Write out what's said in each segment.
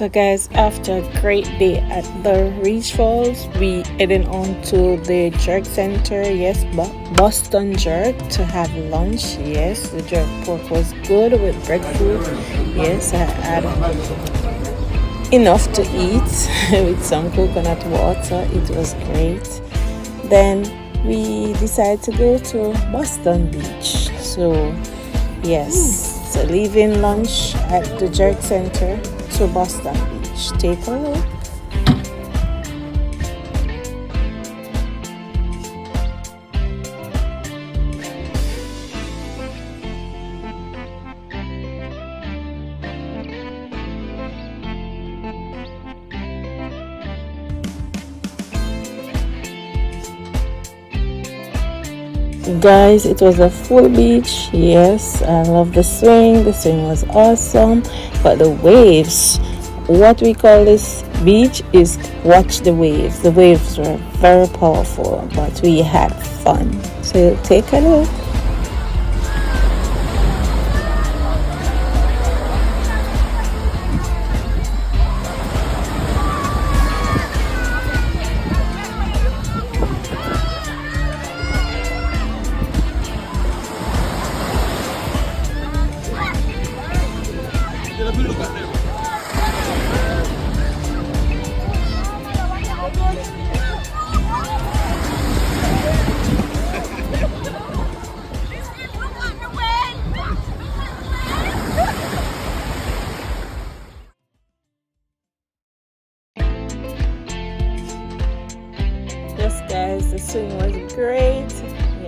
So guys, after a great day at the Reach Falls, we heading on to the jerk center. Yes, Boston Jerk to have lunch. Yes, the jerk pork was good with breadfruit. Yes, I had enough to eat with some coconut water. It was great. Then we decided to go to Boston Beach. So yes, so leaving lunch at the jerk center to Boston Beach. Take a look. Guys, it was a full beach. Yes, I love the swing. The swing was awesome, but the waves, what we call this beach is watch the waves. The waves were very powerful, but we had fun. So take a look. Yes, guys, the swing was great.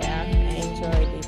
Yeah, I enjoyed it.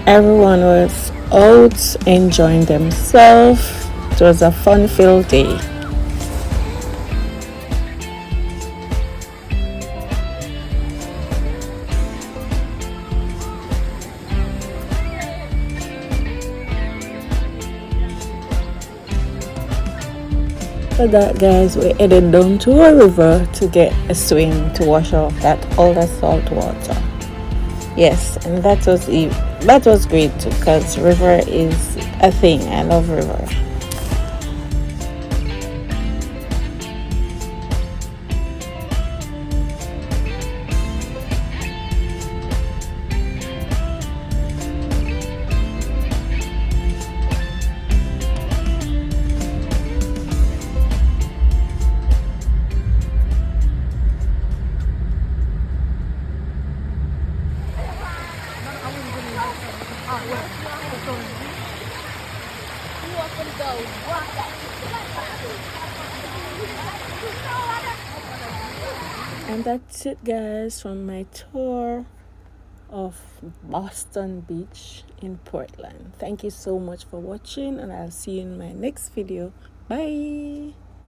Everyone was out enjoying themselves. It was a fun-filled day. For that, guys, we headed down to a river to get a swim to wash off all that salt water. Yes, and that was great too, because river is a thing. I love river. And that's it, guys, from my tour of Boston Beach in Portland. Thank you so much for watching, and I'll see you in my next video. Bye.